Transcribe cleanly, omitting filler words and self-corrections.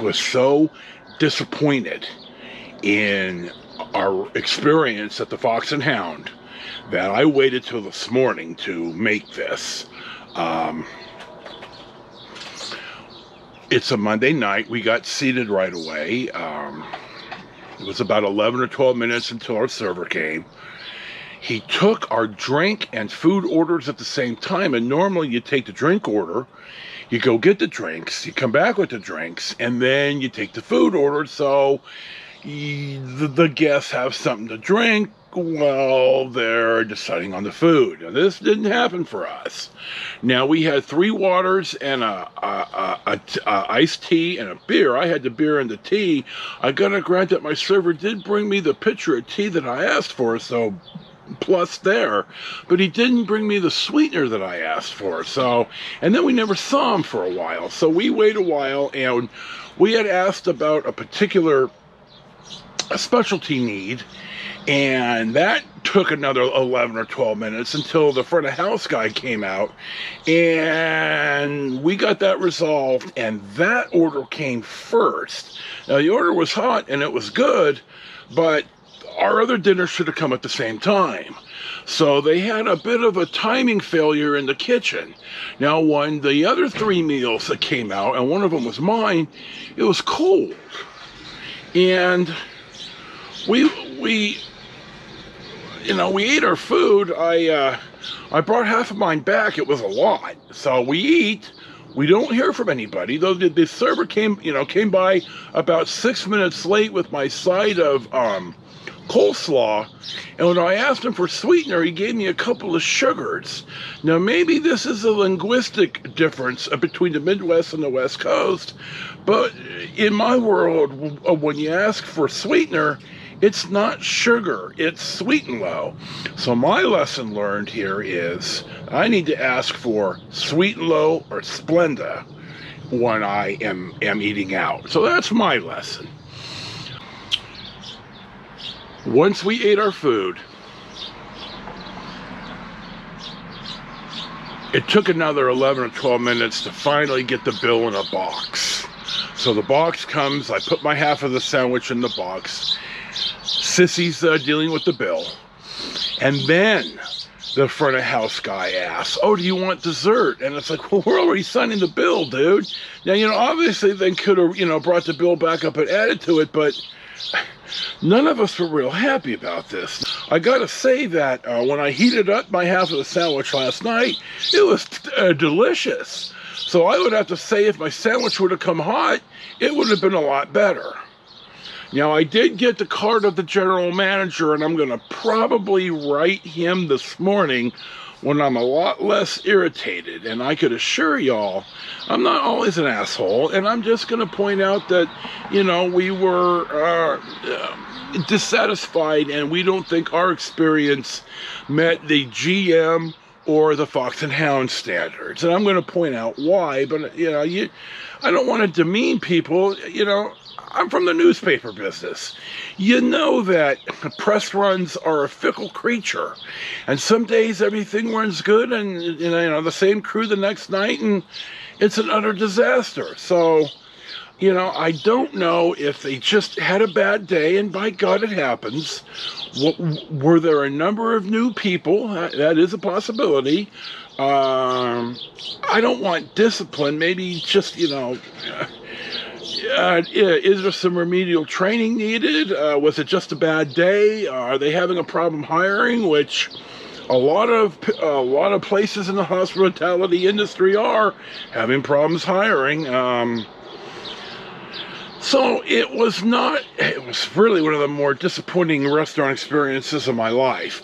was so disappointed in our experience at the Fox and Hound that I waited till this morning to make this. It's a Monday night. We got seated right away. It was about 11 or 12 minutes until our server came. He took our drink and food orders at the same time, and normally you take the drink order, you go get the drinks, you come back with the drinks, and then you take the food order, so the guests have something to drink while they're deciding on the food. Now, this didn't happen for us. Now, we had 3 waters and a iced tea and a beer. I had the beer and the tea. I gotta grant that my server did bring me the pitcher of tea that I asked for, so plus there, but he didn't bring me the sweetener that I asked for. So, and then we never saw him for a while. So we waited a while, and we had asked about a specialty need, and that took another 11 or 12 minutes until the front of house guy came out, and we got that resolved, and that order came first. Now, the order was hot and it was good, but our other dinner should have come at the same time. So they had a bit of a timing failure in the kitchen. Now, when the other 3 meals that came out, and one of them was mine, it was cold. And we ate our food. I brought half of mine back. It was a lot. So we eat. We don't hear from anybody, though the server came by about 6 minutes late with my side of coleslaw, and when I asked him for sweetener, he gave me a couple of sugars. Now, maybe this is a linguistic difference between the Midwest and the West Coast, but in my world, when you ask for sweetener, it's not sugar, it's sweet and low. So my lesson learned here is I need to ask for sweet and low or Splenda when I am eating out. So that's my lesson. Once we ate our food, it took another 11 or 12 minutes to finally get the bill in a box. So the box comes, I put my half of the sandwich in the box, Sissy's dealing with the bill, and then the front of house guy asks, "Oh, do you want dessert?" And it's like, well, we're already signing the bill, dude. Now, obviously they could have, brought the bill back up and added to it, but none of us were real happy about this. I gotta say that when I heated up my half of the sandwich last night, it was delicious. So I would have to say if my sandwich would have come hot, it would have been a lot better. Now, I did get the card of the general manager, and I'm going to probably write him this morning when I'm a lot less irritated. And I could assure y'all, I'm not always an asshole, and I'm just going to point out that, we were dissatisfied, and we don't think our experience met the GM or the Fox and Hound standards. And I'm going to point out why, but, I don't want to demean people, I'm from the newspaper business. You know that press runs are a fickle creature. And some days everything runs good and, the same crew the next night and it's an utter disaster. So, I don't know if they just had a bad day, and by God, it happens. Were there a number of new people? That is a possibility. I don't want discipline. Maybe just, is there some remedial training needed? Was it just a bad day? Are they having a problem hiring? Which a lot of places in the hospitality industry are having problems hiring. So it was really one of the more disappointing restaurant experiences of my life.